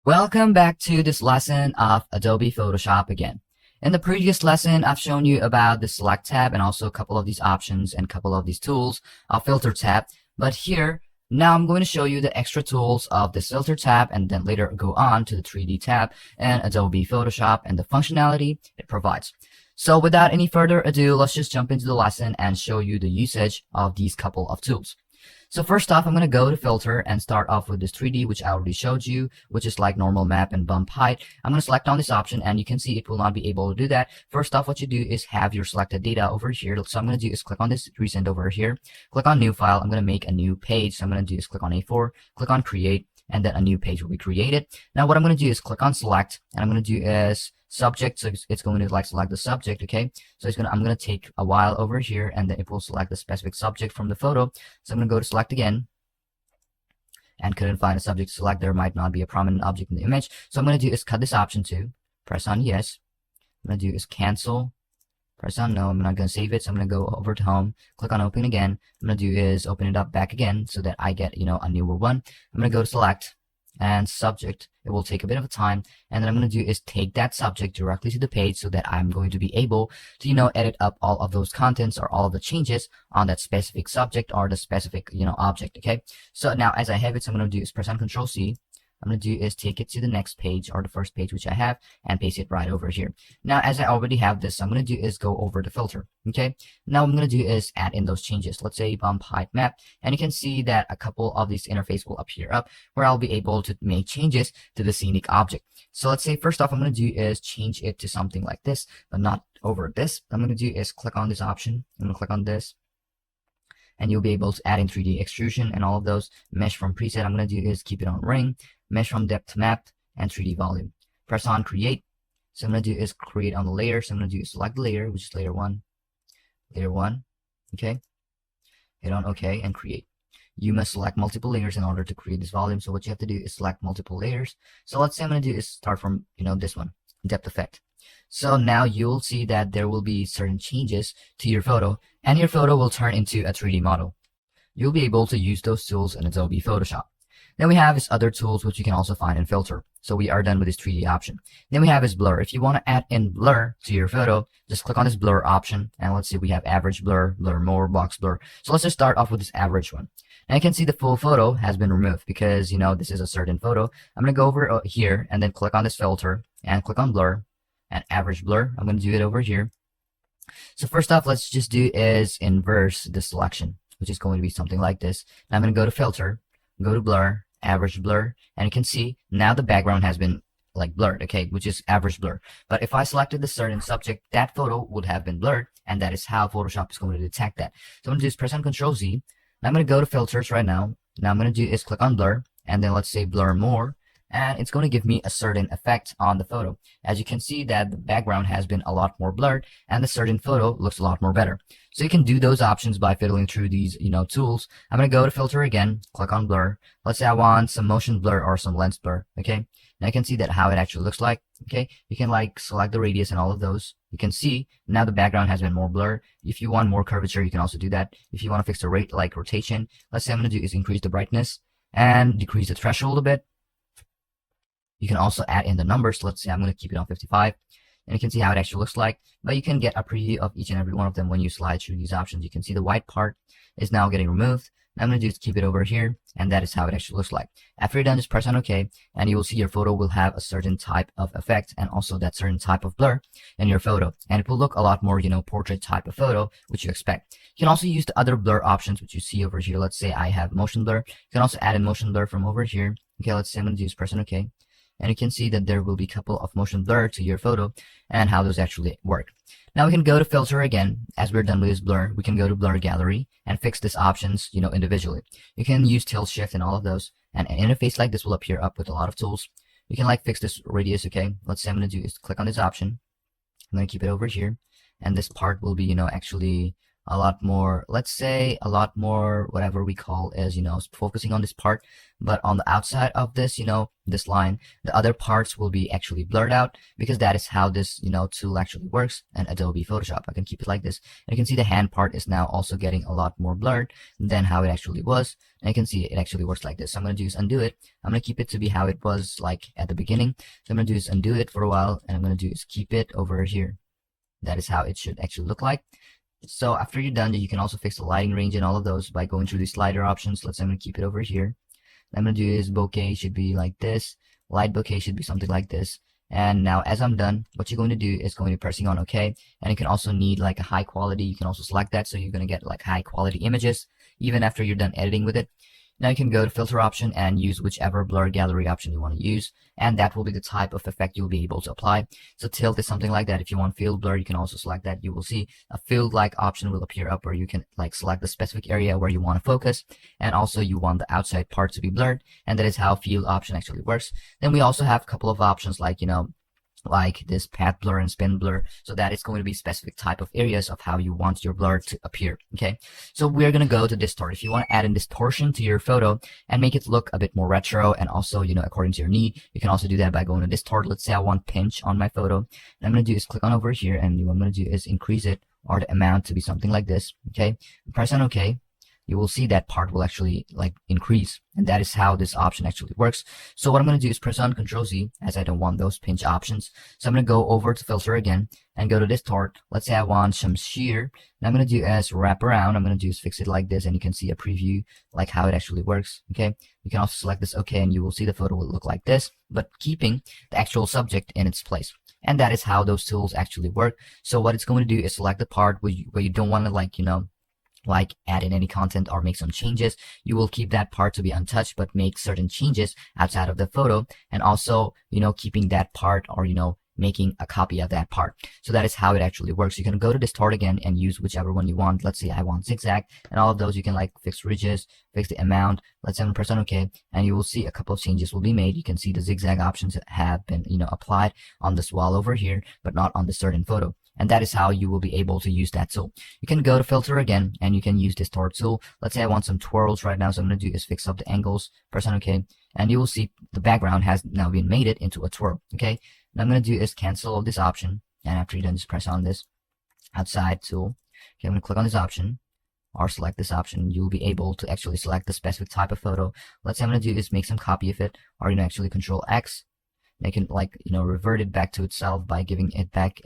Welcome back to this lesson of Adobe Photoshop again. In the previous lesson, I've shown you about the Select tab and also a couple of these options and a couple of these tools of Filter tab. But here, now I'm going to show you the extra tools of this Filter tab and then later go on to the 3D tab and Adobe Photoshop and the functionality it provides. So without any further ado, let's just jump into the lesson and show you the usage of these couple of tools. So first off, I'm going to go to filter and start off with this 3D, which I already showed you, which is like normal map and bump height. I'm going to select on this option and you can see it will not be able to do that. First off, what you do is have your selected data over here. So I'm going to do is click on this recent over here, click on new file. I'm going to make a new page. So I'm going to do is click on A4, click on create, and then a new page will be created. Now what I'm going to do is click on select and I'm going to do is subject, so it's going to like select the subject. Okay, so I'm going to take a while over here and then it will select the specific subject from the photo. So I'm going to go to select again and couldn't find a subject to select. There might not be a prominent object in the image, so I'm going to do is cut this option to, press on yes. I'm going to do is cancel, press on no. I'm not going to save it, so I'm going to go over to home, click on open again. I'm going to do is open it up back again so that I get a newer one. I'm going to go to select and subject. It will take a bit of a time, and then I'm going to do is take that subject directly to the page so that I'm going to be able to edit up all of those contents or all of the changes on that specific subject or the specific object. Okay, so now as I have it, so I'm going to do is press on Control C. I'm going to do is take it to the next page or the first page which I have and paste it right over here. Now as I already have this, I'm going to do is go over the filter. Okay, now what I'm going to do is add in those changes. Let's say bump height map, and you can see that a couple of these interface will appear up where I'll be able to make changes to the scenic object. So let's say first off I'm going to do is change it to something like this, but not over this. What I'm going to do is click on this option. I'm going to click on this, and you'll be able to add in 3D extrusion and all of those. Mesh from preset, I'm going to do is keep it on ring, mesh from depth to map, and 3D volume. Press on create. So I'm going to do is create on the layer. So I'm going to do is select the layer, which is layer 1, okay, hit on OK and create. You must select multiple layers in order to create this volume. So what you have to do is select multiple layers. So let's say I'm going to do is start from this one, depth effect. So now you'll see that there will be certain changes to your photo, and your photo will turn into a 3D model. You'll be able to use those tools in Adobe Photoshop. Then we have is other tools which you can also find in filter. So we are done with this 3D option. Then we have is blur. If you want to add in blur to your photo, just click on this blur option, and let's see, we have average blur, blur more, box blur. So let's just start off with this average one. And you can see the full photo has been removed because this is a certain photo. I'm going to go over here and then click on this filter and click on blur and average blur. I'm going to do it over here. So first off, let's just do is inverse the selection, which is going to be something like this. Now I'm going to go to filter, go to blur, average blur, and you can see now the background has been like blurred, okay, which is average blur. But if I selected the certain subject, that photo would have been blurred, and that is how Photoshop is going to detect that. So I'm going to do is press on Control Z. Now I'm going to go to filters right now. Now I'm going to do is click on blur, and then let's say blur more, and it's going to give me a certain effect on the photo. As you can see that the background has been a lot more blurred and the certain photo looks a lot more better. So you can do those options by fiddling through these tools. I'm going to go to filter again, click on blur. Let's say I want some motion blur or some lens blur. Okay, now you can see that how it actually looks like. Okay, you can like select the radius and all of those. You can see now the background has been more blurred. If you want more curvature, you can also do that. If you want to fix the rate like rotation, let's say I'm going to do is increase the brightness and decrease the threshold a bit. You can also add in the numbers. Let's say I'm going to keep it on 55, and you can see how it actually looks like. But you can get a preview of each and every one of them when you slide through these options. You can see the white part is now getting removed. Now I'm going to just keep it over here, and that is how it actually looks like. After you're done, just press on OK, and you will see your photo will have a certain type of effect and also that certain type of blur in your photo. And it will look a lot more, portrait type of photo, which you expect. You can also use the other blur options, which you see over here. Let's say I have motion blur. You can also add in motion blur from over here. Okay, let's say I'm going to just press on OK. And you can see that there will be a couple of motion blur to your photo and how those actually work. Now we can go to filter again. As we're done with this blur, we can go to blur gallery and fix these options, individually. You can use tilt shift and all of those. And an interface like this will appear up with a lot of tools. You can like fix this radius, okay? Let's say I'm going to do is click on this option. I'm going to keep it over here. And this part will be, actually a lot more, let's say a lot more, whatever we call is, focusing on this part, but on the outside of this, this line, the other parts will be actually blurred out, because that is how this, tool actually works in Adobe Photoshop. I can keep it like this. And you can see the hand part is now also getting a lot more blurred than how it actually was. And you can see it actually works like this. So I'm going to do is undo it. I'm going to keep it to be how it was like at the beginning. So I'm going to do is undo it for a while, and I'm going to do is keep it over here. That is how it should actually look like. So after you're done, you can also fix the lighting range and all of those by going through the slider options. Let's say I'm going to keep it over here. What I'm going to do is bokeh should be like this. Light bokeh should be something like this. And now as I'm done, what you're going to do is going to pressing on OK. And you can also need like a high quality. You can also select that, so you're going to get like high quality images even after you're done editing with it. Now you can go to filter option and use whichever blur gallery option you want to use, and that will be the type of effect you'll be able to apply. So tilt is something like that. If you want field blur, you can also select that. You will see a field like option will appear up where you can like select the specific area where you want to focus, and also you want the outside part to be blurred, and that is how field option actually works. Then we also have a couple of options like like this path blur and spin blur, so that it's going to be specific type of areas of how you want your blur to appear. Okay, so we're going to go to distort. If you want to add in distortion to your photo and make it look a bit more retro and also according to your need, you can also do that by going to distort. Let's say I want pinch on my photo, and I'm going to do is click on over here, and what I'm going to do is increase it, or the amount to be something like this. Okay, press on OK. You will see that part will actually like increase, and that is how this option actually works. So what I'm going to do is press on Ctrl Z, as I don't want those pinch options. So I'm going to go over to filter again and go to distort. Let's say I want some shear, and I'm going to do as wrap around. I'm going to do is fix it like this, and you can see a preview like how it actually works. Okay, you can also select this OK, and you will see the photo will look like this, but keeping the actual subject in its place. And that is how those tools actually work. So what it's going to do is select the part where you don't want to like add in any content or make some changes. You will keep that part to be untouched, but make certain changes outside of the photo, and also keeping that part, or making a copy of that part. So that is how it actually works. You can go to distort again and use whichever one you want. Let's say I want zigzag, and all of those you can like fix ridges, fix the amount. Let's say I'm press on OK, and you will see a couple of changes will be made. You can see the zigzag options have been applied on this wall over here, but not on the certain photo. And that is how you will be able to use that tool. You can go to filter again, and you can use distort tool. Let's say I want some twirls right now, so I'm going to do is fix up the angles, press on OK, and you will see the background has now been made it into a twirl. Okay, and I'm going to do is cancel this option, and after you're done, just press on this outside tool. Okay, I'm going to click on this option, or select this option. You'll be able to actually select the specific type of photo. Let's say I'm going to do is make some copy of it, or actually Control X. They can revert it back to itself by giving it back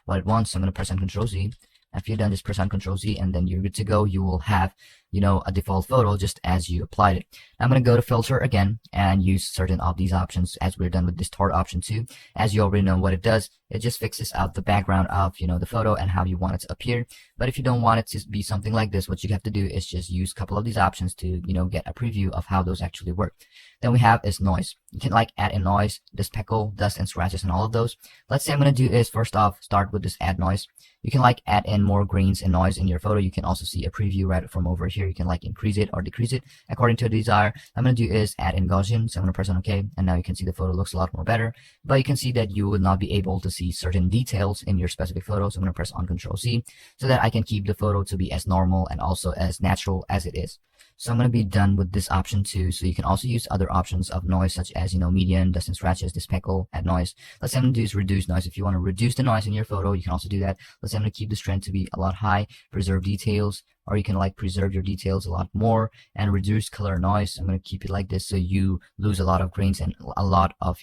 what it wants. So I'm going to press on Ctrl Z. After you're done, just press on Ctrl Z, and then you're good to go. You will have a default photo just as you applied it. I'm going to go to filter again and use certain of these options as we're done with distort option 2. As you already know what it does, it just fixes out the background of the photo and how you want it to appear. But if you don't want it to be something like this, what you have to do is just use a couple of these options to get a preview of how those actually work. Then we have is noise. You can add in noise, the speckle, dust and scratches, and all of those. Let's say I'm going to do is first off start with this add noise. You can add in more grains and noise in your photo. You can also see a preview right from over here. You can increase it or decrease it according to your desire. I'm going to do is add in Gaussian. So I'm going to press on OK, and now you can see the photo looks a lot more better. But you can see that you will not be able to see certain details in your specific photo. So I'm going to press on Ctrl C so that I can keep the photo to be as normal and also as natural as it is. So I'm going to be done with this option too. So you can also use other options of noise such as median, dust and scratches, the speckle, add noise. Let's say I'm going to do is reduce noise. If you want to reduce the noise in your photo, you can also do that. Let's say I'm going to keep the strength to be a lot high, preserve details, or you can preserve your details a lot more and reduce color noise. I'm going to keep it like this so you lose a lot of grains and a lot of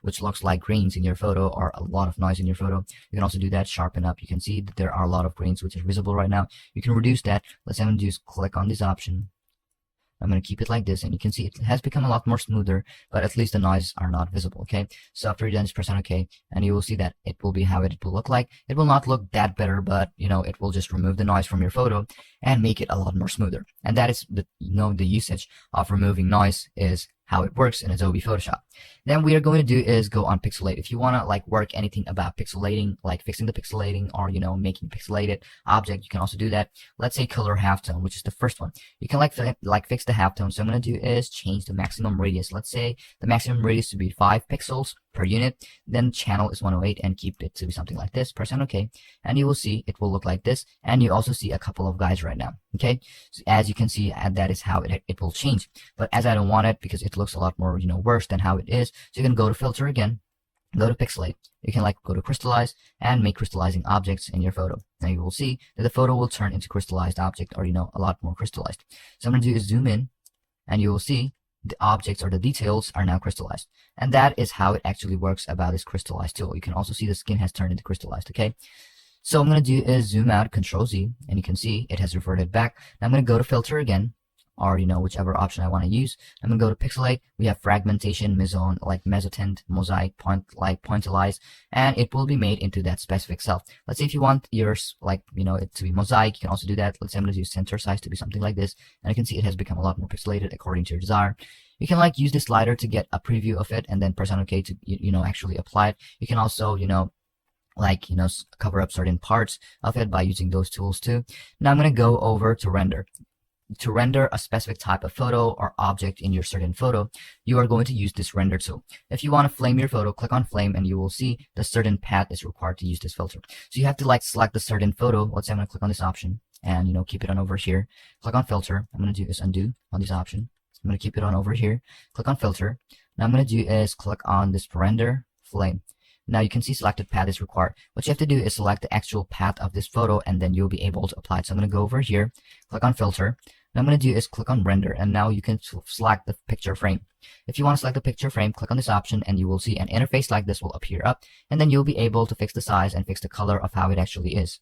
which looks like grains in your photo or a lot of noise in your photo. You can also do that, sharpen up. You can see that there are a lot of grains which are visible right now. You can reduce that. Let's say I'm going to do is click on this option. I'm going to keep it like this, and you can see it has become a lot more smoother, but at least the noise are not visible. Okay, so after you're done, just press on OK, and you will see that it will be how it will look like. It will not look that better, but it will just remove the noise from your photo and make it a lot more smoother. And that is the the usage of removing noise is how it works in Adobe Photoshop. Then we are going to do is go on pixelate. If you want to like work anything about pixelating, like fixing the pixelating or, you know, making pixelated object, you can also do that. Let's say color halftone, which is the first one. You can like fix the halftone. So I'm going to do is change the maximum radius. Let's say the maximum radius to be 5 pixels per unit. Then channel is 108 and keep it to be something like this. Press on OK. And you will see it will look like this. And you also see a couple of guys right now. Okay. So as you can see, that is how it will change. But as I don't want it because it looks a lot more, you know, worse than how it is. So you can go to filter again, go to pixelate. You can like go to crystallize and make crystallizing objects in your photo. Now you will see that the photo will turn into crystallized object, or, you know, a lot more crystallized. So I'm going to do is zoom in and you will see the objects or the details are now crystallized. And that is how it actually works about this crystallized tool. You can also see the skin has turned into crystallized. Okay. So I'm going to do is zoom out, Control Z, and you can see it has reverted back. Now I'm going to go to filter again, or, you know, whichever option I want to use. I'm going to go to pixelate. We have fragmentation, meson, like mesotint, mosaic, pointillize, and it will be made into that specific cell. Let's say if you want yours, like, you know, it to be mosaic, you can also do that. Let's say I'm going to use center size to be something like this, and you can see it has become a lot more pixelated according to your desire. You can like use this slider to get a preview of it and then press on OK to, you know, actually apply it. You can also, you know, like, you know, cover up certain parts of it by using those tools too. Now I'm going to go over to render. To render a specific type of photo or object in your certain photo, you are going to use this render tool. If you want to flame your photo, click on flame and you will see the certain path is required to use this filter. So you have to like select the certain photo. Let's say I'm going to click on this option and, you know, keep it on over here. Click on filter. I'm going to do is undo on this option. I'm going to keep it on over here. Click on filter. Now I'm going to do is click on this render flame. Now you can see selected path is required. What you have to do is select the actual path of this photo and then you'll be able to apply it. So I'm going to go over here, click on filter. What I'm going to do is click on render, and now you can select the picture frame. If you want to select the picture frame, click on this option and you will see an interface like this will appear up, and then you'll be able to fix the size and fix the color of how it actually is.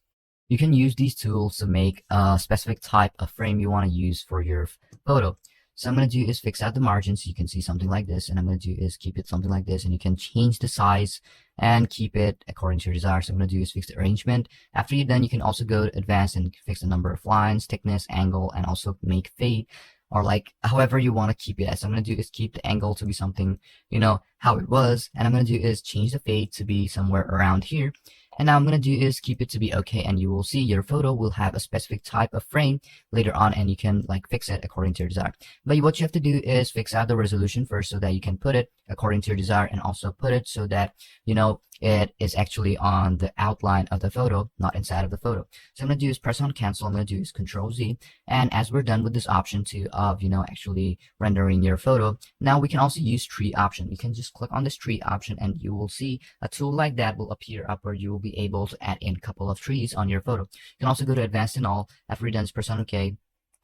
You can use these tools to make a specific type of frame you want to use for your photo. So I'm going to do is fix out the margins so you can see something like this, and I'm going to do is keep it something like this, and you can change the size and keep it according to your desire. So I'm going to do is fix the arrangement. After you're done, you can also go to advanced and fix the number of lines, thickness, angle, and also make fade, or like however you want to keep it as. So I'm going to do is keep the angle to be something, you know, how it was, and I'm going to do is change the fade to be somewhere around here. And now I'm going to do is keep it to be okay, and you will see your photo will have a specific type of frame later on, and you can like fix it according to your desire. But what you have to do is fix out the resolution first so that you can put it according to your desire, and also put it so that, you know, it is actually on the outline of the photo, not inside of the photo. So I'm going to do is press on cancel. I'm going to do is Control Z. And as we're done with this option too of, you know, actually rendering your photo, now we can also use tree option. You can just click on this tree option and you will see a tool like that will appear up where you will be able to add in a couple of trees on your photo. You can also go to advanced and all. After you're done, just press on OK.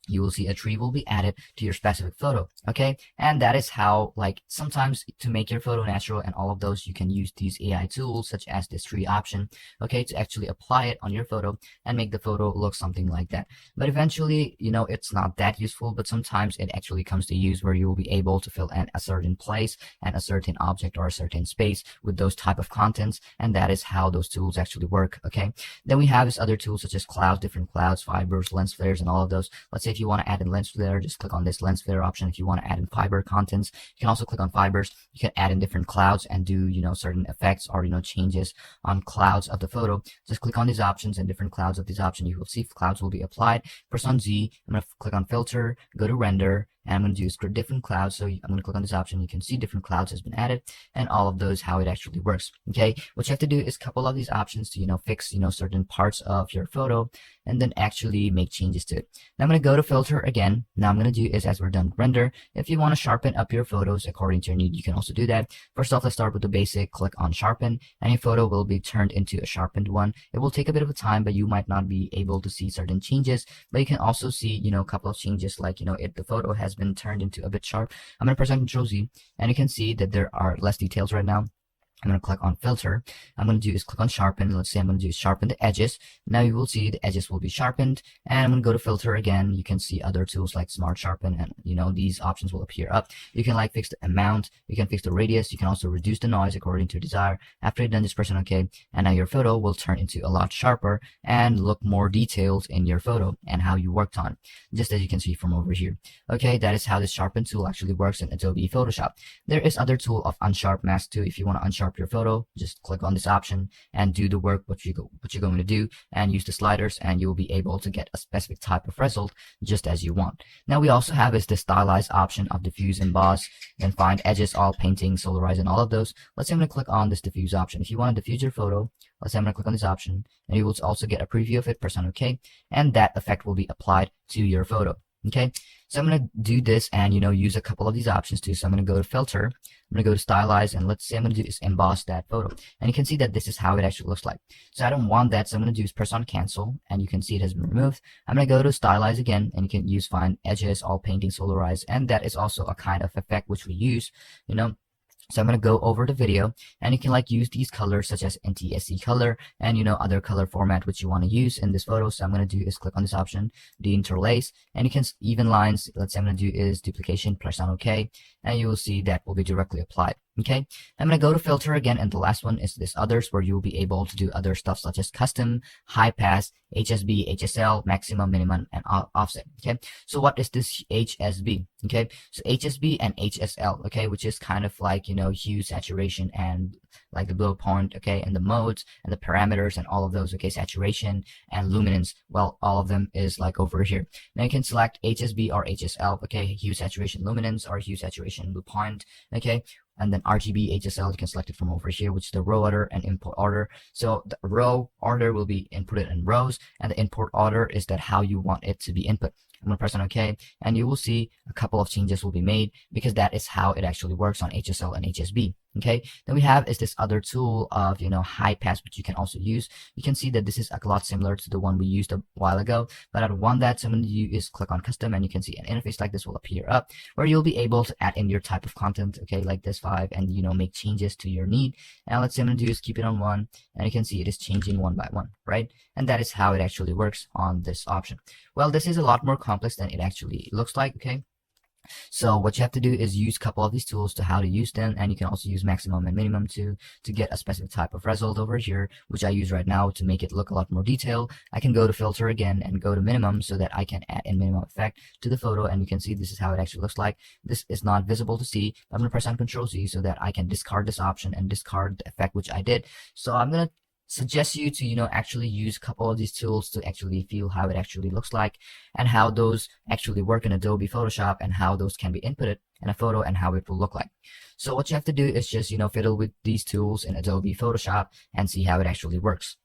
You will see a tree will be added to your specific photo. Okay, and that is how, like, sometimes to make your photo natural and all of those, you can use these AI tools such as this tree option, okay, to actually apply it on your photo and make the photo look something like that. But eventually, you know, it's not that useful, but sometimes it actually comes to use where you will be able to fill in a certain place and a certain object or a certain space with those type of contents, and that is how those tools actually work. Okay, then we have this other tools such as clouds, different clouds, fibers, lens flares, and all of those. Let's say if you want to add in lens flare, just click on this lens flare option. If you want to add in fiber contents, you can also click on fibers. You can add in different clouds and do, you know, certain effects or, you know, changes on clouds of the photo. Just click on these options and different clouds of these options. You will see clouds will be applied. Press on Z. I'm going to click on filter, go to render, and I'm going to do is for different clouds. So I'm going to click on this option. You can see different clouds has been added and all of those, how it actually works. Okay. What you have to do is couple of these options to, you know, fix, you know, certain parts of your photo and then actually make changes to it. Now I'm going to go to filter again. Now I'm going to do is as we're done with render, if you want to sharpen up your photos according to your need, you can also do that. First off, let's start with the basic. Click on sharpen and your photo will be turned into a sharpened one. It will take a bit of a time, but you might not be able to see certain changes, but you can also see, you know, a couple of changes like, you know, if the photo has been turned into a bit sharp. I'm going to press on Control Z and you can see that there are less details right now. I'm going to click on filter. I'm going to do is click on sharpen. Let's say I'm going to do is sharpen the edges. Now you will see the edges will be sharpened, and I'm going to go to filter again. You can see other tools like smart sharpen, and these options will appear up. You can like fix the amount, you can fix the radius, you can also reduce the noise according to your desire. After you've done this, press on OK, and now your photo will turn into a lot sharper and look more detailed in your photo and how you worked on, just as you can see from over here. Okay, that is how this sharpen tool actually works in Adobe Photoshop. There is other tool of unsharp mask too. If you want to unsharp your photo, just click on this option and do the work what you're going to do, and use the sliders, and you will be able to get a specific type of result just as you want. Now we also have is the stylize option of diffuse, emboss, then find edges, all, painting, solarize, and all of those. Let's say I'm going to click on this diffuse option. If you want to diffuse your photo, let's say I'm going to click on this option, and you will also get a preview of it. Press on OK, and that effect will be applied to your photo. Okay, so I'm going to do this and use a couple of these options too. So I'm going to go to filter, I'm going to go to stylize, and let's say I'm going to do is emboss that photo, and you can see that this is how it actually looks like. So I don't want that, so I'm going to do is press on cancel, and you can see it has been removed. I'm going to go to stylize again, and you can use find edges, all, painting, solarize, and that is also a kind of effect which we use. So I'm going to go over the video, and you can like use these colors such as NTSC color and other color format which you want to use in this photo. So I'm going to do is click on this option, deinterlace, and you can even lines. Let's say I'm going to do is duplication, press on OK, and you will see that will be directly applied. Okay, I'm going to go to filter again, and the last one is this others, where you will be able to do other stuff such as custom, high pass, HSB, HSL, maximum, minimum, and offset. Okay, so what is this HSB? Okay, so HSB and HSL, okay, which is kind of like hue, saturation, and like the blow point, okay, and the modes and the parameters and all of those, okay, saturation and luminance. Well, all of them is like over here. Now you can select HSB or HSL, okay, hue, saturation, luminance, or hue, saturation, blue point, okay. And then RGB, HSL, you can select it from over here, which is the row order and import order. So the row order will be inputted in rows, and the import order is that how you want it to be input. I'm going to press on OK, and you will see a couple of changes will be made, because that is how it actually works on HSL and HSB. Okay, then we have is this other tool of high pass, which you can also use. You can see that this is a lot similar to the one we used a while ago, but I don't want that, so I'm going to use click on custom, and you can see an interface like this will appear up, where you'll be able to add in your type of content, okay, like this 5, and make changes to your need. And let's say I'm going to do is keep it on 1, and you can see it is changing one by one, right? And that is how it actually works on this option. Well, this is a lot more complex than it actually looks like, okay? So what you have to do is use a couple of these tools to how to use them, and you can also use maximum and minimum to get a specific type of result over here, which I use right now to make it look a lot more detailed. I can go to filter again and go to minimum so that I can add a minimum effect to the photo, and you can see this is how it actually looks like. This is not visible to see. I'm going to press on Ctrl Z so that I can discard this option and discard the effect which I did. So I'm going to suggest you to actually use a couple of these tools to actually feel how it actually looks like, and how those actually work in Adobe Photoshop, and how those can be inputted in a photo and how it will look like. So what you have to do is just fiddle with these tools in Adobe Photoshop and see how it actually works.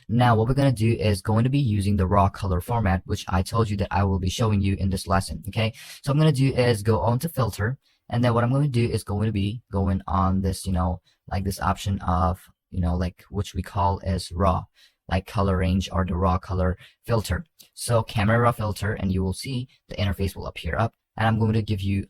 Now what we're going to do is going to be using the raw color format, which I told you that I will be showing you in this lesson. Okay, so I'm going to do is go on to filter, and then what I'm going to do is going to be going on this like this option of like which we call as raw, like color range, or the raw color filter. So camera raw filter, and you will see the interface will appear up, and I'm going to give you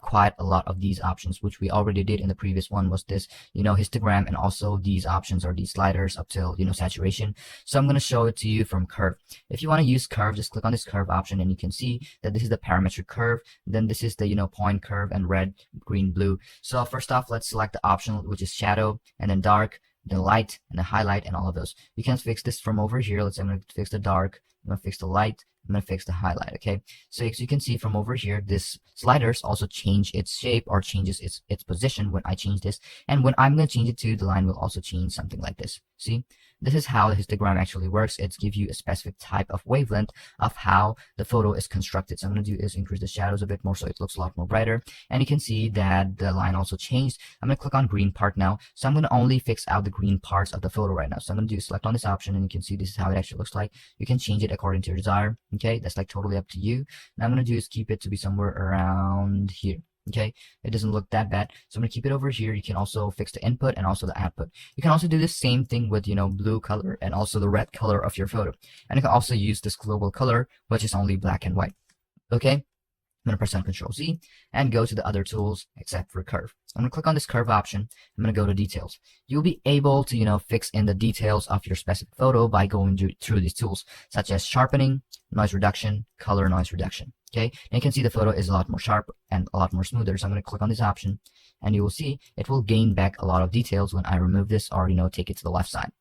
quite a lot of these options, which we already did in the previous one, was this histogram, and also these options or these sliders up till saturation. So I'm going to show it to you from curve. If you want to use curve, just click on this curve option, and you can see that this is the parametric curve, then this is the point curve, and red, green, blue. So first off, let's select the option which is shadow, and then dark, the light, and the highlight, and all of those. You can fix this from over here. Let's say I'm going to fix the dark, I'm going to fix the light, I'm going to fix the highlight, okay? So as you can see from over here, this sliders also change its shape, or changes its position when I change this. And when I'm going to change it to, the line will also change something like this. See? This is how the histogram actually works. It gives you a specific type of wavelength of how the photo is constructed. So I'm going to do is increase the shadows a bit more so it looks a lot more brighter. And you can see that the line also changed. I'm going to click on green part now. So I'm going to only fix out the green parts of the photo right now. So I'm going to do select on this option, and you can see this is how it actually looks like. You can change it according to your desire. Okay, that's like totally up to you. And I'm going to do is keep it to be somewhere around here. Okay, it doesn't look that bad, so I'm gonna keep it over here. You can also fix the input and also the output. You can also do the same thing with blue color and also the red color of your photo, and you can also use this global color, which is only black and white. Okay, I'm going to press on Control Z and go to the other tools except for curve. I'm going to click on this curve option. I'm going to go to details. You'll be able to, fix in the details of your specific photo by going through these tools, such as sharpening, noise reduction, color noise reduction. Okay, and you can see the photo is a lot more sharp and a lot more smoother. So I'm going to click on this option, and you will see it will gain back a lot of details when I remove this or, take it to the left side.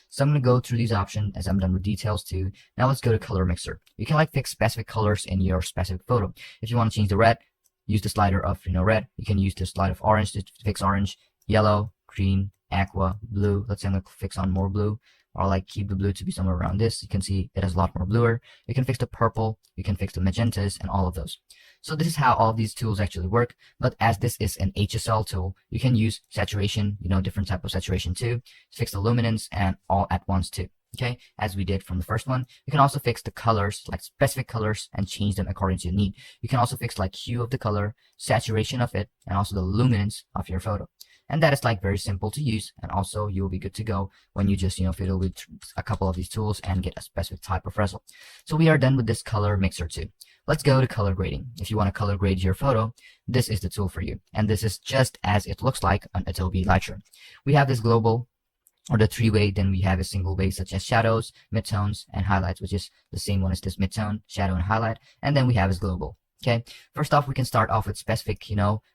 So I'm going to go through these options as I'm done with details too. Now let's go to color mixer. You can fix specific colors in your specific photo. If you want to change the red, use the slider of red. You can use the slider of orange to fix orange, yellow, green, aqua, blue. Let's say I'm going to fix on more blue, or keep the blue to be somewhere around this. You can see it has a lot more bluer. You can fix the purple, you can fix the magentas, and all of those. So this is how all of these tools actually work. But as this is an HSL tool, you can use saturation, different type of saturation too, fix the luminance and all at once too. Okay, as we did from the first one. You can also fix the colors, specific colors, and change them according to your need. You can also fix hue of the color, saturation of it, and also the luminance of your photo. And that is very simple to use, and also you'll be good to go when you just fiddle with a couple of these tools and get a specific type of result. So we are done with this color mixer too. Let's go to color grading. If you want to color grade your photo, this is the tool for you, and this is just as it looks like on Adobe Lightroom. We have this global, or the three-way, then we have a single way such as shadows, midtones, and highlights, which is the same one as this midtone, shadow, and highlight, and then we have is global. Okay, first off, we can start off with specific,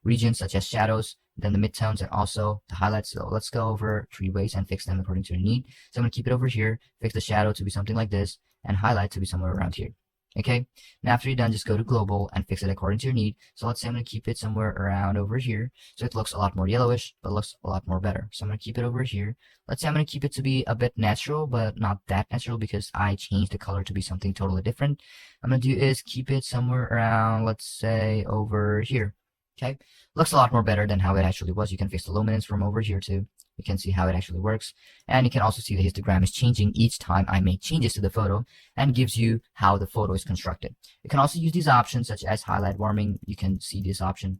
regions such as shadows, then the midtones, and also the highlights. So let's go over three ways and fix them according to your need. So I'm going to keep it over here, fix the shadow to be something like this, and highlight to be somewhere around here. Okay, now after you're done, just go to global and fix it according to your need. So let's say I'm going to keep it somewhere around over here, so it looks a lot more yellowish, but looks a lot more better. So I'm going to keep it over here. Let's say I'm going to keep it to be a bit natural, but not that natural because I changed the color to be something totally different. I'm going to do is keep it somewhere around, let's say, over here. Okay, looks a lot more better than how it actually was. You can fix the luminance from over here too. You can see how it actually works, and you can also see the histogram is changing each time I make changes to the photo, and gives you how the photo is constructed. You can also use these options such as highlight warming. You can see this option.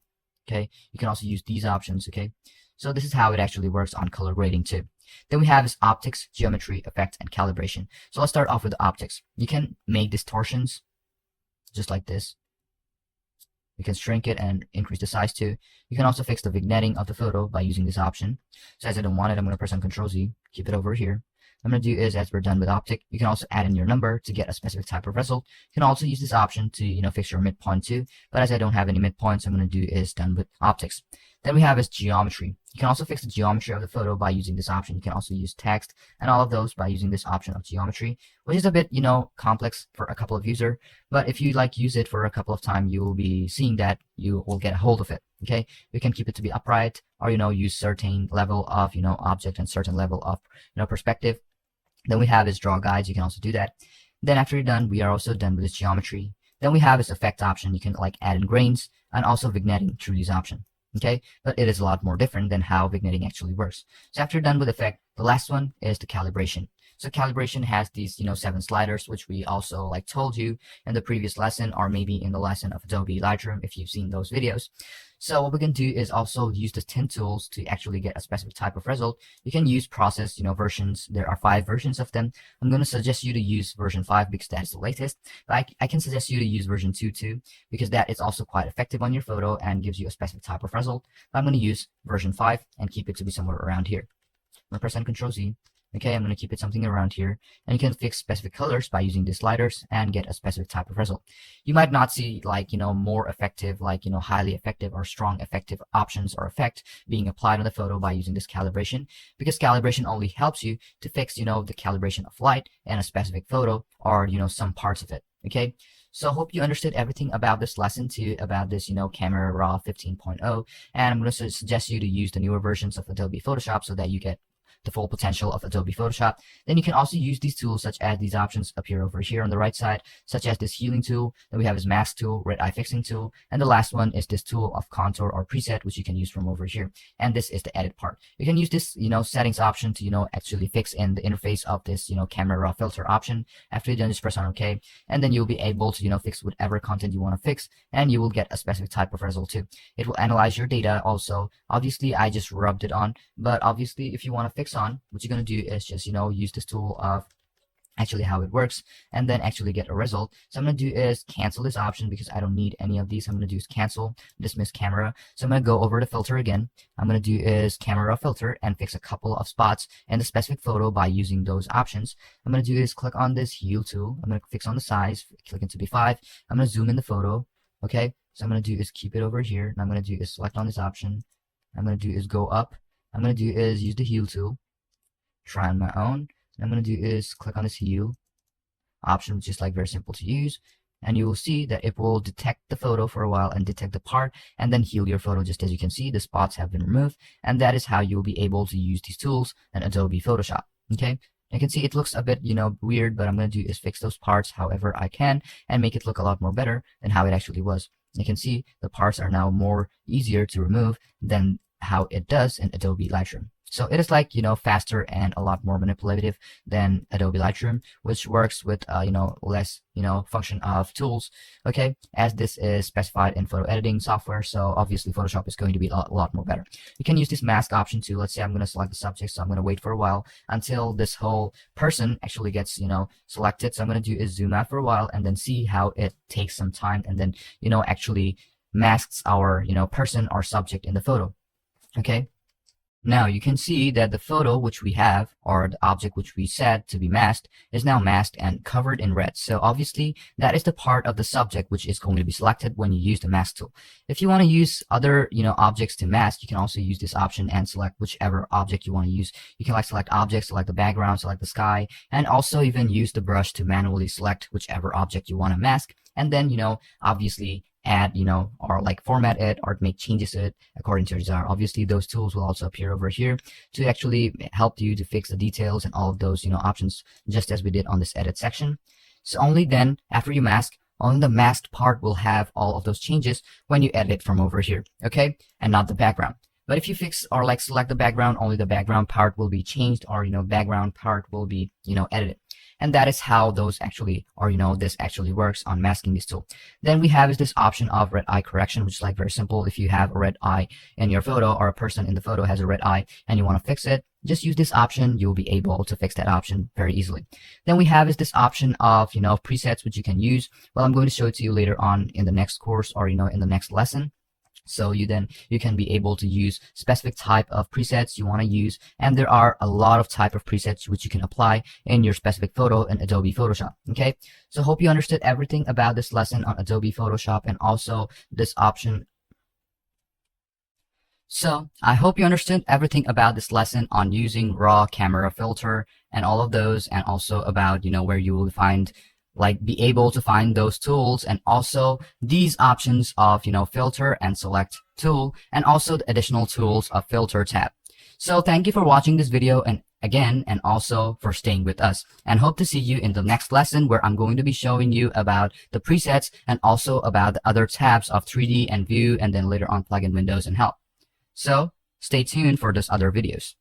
Okay, you can also use these options. Okay, so this is how it actually works on color grading too. Then we have is optics, geometry, effect, and calibration. So let's start off with the optics. You can make distortions just like this. You can shrink it and increase the size too. You can also fix the vignetting of the photo by using this option. So as I don't want it, I'm going to press on Control Z, keep it over here. I'm going to do is, as we're done with optic, you can also add in your number to get a specific type of result. You can also use this option to, fix your midpoint too. But as I don't have any midpoints, I'm going to do is done with optics. Then we have is geometry. You can also fix the geometry of the photo by using this option. You can also use text and all of those by using this option of geometry, which is a bit, complex for a couple of users. But if you use it for a couple of times, you will be seeing that you will get a hold of it. Okay, you can keep it to be upright, or use certain level of object and certain level of perspective. Then we have is draw guides. You can also do that. Then after you're done, we are also done with this geometry. Then we have this effect option. You can add in grains and also vignetting through these options. Okay, but it is a lot more different than how vignetting actually works. So after you're done with effect, the last one is the calibration. So calibration has these 7 sliders, which we also told you in the previous lesson, or maybe in the lesson of Adobe Lightroom if you've seen those videos. So what we can do is also use the 10 tools to actually get a specific type of result. You can use process, versions. There are 5 versions of them. I'm going to suggest you to use version 5 because that is the latest. But I can suggest you to use version 2 too, because that is also quite effective on your photo and gives you a specific type of result. But I'm going to use version 5 and keep it to be somewhere around here. I'm going to press on Control Z. Okay, I'm going to keep it something around here, and you can fix specific colors by using the sliders and get a specific type of result. You might not see more effective, highly effective or strong effective options or effect being applied on the photo by using this calibration, because calibration only helps you to fix, the calibration of light in a specific photo, or, some parts of it. Okay, so I hope you understood everything about this lesson too, about this, Camera Raw 15.0, and I'm going to suggest you to use the newer versions of Adobe Photoshop so that you get the full potential of Adobe Photoshop. Then you can also use these tools, such as these options appear over here on the right side, such as this healing tool. Then we have this mask tool, red eye fixing tool, and the last one is this tool of contour or preset, which you can use from over here. And this is the edit part. You can use this, settings option to, actually fix in the interface of this, camera raw filter option. After you're done, just press on OK, and then you'll be able to, fix whatever content you want to fix, and you will get a specific type of result too. It will analyze your data also. Obviously, I just rubbed it on, but obviously, if you want to fix on, what you're going to do is just use this tool of actually how it works, and then actually get a result. So I'm going to do is cancel this option because I don't need any of these. I'm going to do is cancel, dismiss camera. So I'm going to go over the filter again. I'm going to do is camera filter and fix a couple of spots in the specific photo by using those options. I'm going to do is click on this hue tool. I'm going to fix on the size, click into B5. I'm going to zoom in the photo. Okay, so I'm going to do is keep it over here, and I'm going to do is select on this option. I'm going to do is go up. I'm going to do is use the hue tool, try on my own. I'm going to do is click on this hue option, which is like very simple to use, and you will see that it will detect the photo for a while and detect the part and then heal your photo. Just as you can see, the spots have been removed, and that is how you'll be able to use these tools in Adobe Photoshop. Okay, you can see it looks a bit weird, but I'm going to do is fix those parts however I can and make it look a lot more better than how it actually was. You can see the parts are now more easier to remove than how it does in Adobe Lightroom. So it is like, faster and a lot more manipulative than Adobe Lightroom, which works with, less, function of tools, okay, as this is specified in photo editing software. So obviously Photoshop is going to be a lot more better. You can use this mask option too. Let's say I'm going to select the subject. So I'm going to wait for a while until this whole person actually gets, selected. So I'm going to do is zoom out for a while and then see how it takes some time and then, actually masks our, person or subject in the photo. Okay. Now you can see that the photo which we have, or the object which we set to be masked, is now masked and covered in red. So obviously that is the part of the subject which is going to be selected when you use the mask tool. If you want to use other objects to mask, you can also use this option and select whichever object you want to use. You can select objects, select the background, select the sky, and also even use the brush to manually select whichever object you want to mask, and then obviously add, or format it or make changes to it according to your desire. Obviously, those tools will also appear over here to actually help you to fix the details and all of those, options, just as we did on this edit section. So only then, after you mask, only the masked part will have all of those changes when you edit from over here, okay? And not the background. But if you fix or select the background, only the background part will be changed, or, background part will be, edited. And that is how those actually, or this actually works on masking this tool. Then we have is this option of red eye correction, which is very simple. If you have a red eye in your photo, or a person in the photo has a red eye and you want to fix it, just use this option. You'll be able to fix that option very easily. Then we have is this option of, presets, which you can use. Well, I'm going to show it to you later on in the next course, or, in the next lesson. So you can be able to use specific type of presets you want to use, and there are a lot of type of presets which you can apply in your specific photo in Adobe Photoshop. Okay, so hope you understood everything about this lesson on Adobe Photoshop and also this option. So I hope you understood everything about this lesson on using raw camera filter and all of those, and also about where you will find be able to find those tools, and also these options of filter and select tool, and also the additional tools of filter tab. So thank you for watching this video, and again, and also for staying with us, and hope to see you in the next lesson, where I'm going to be showing you about the presets and also about the other tabs of 3D and view, and then later on plugin windows and help. So stay tuned for those other videos.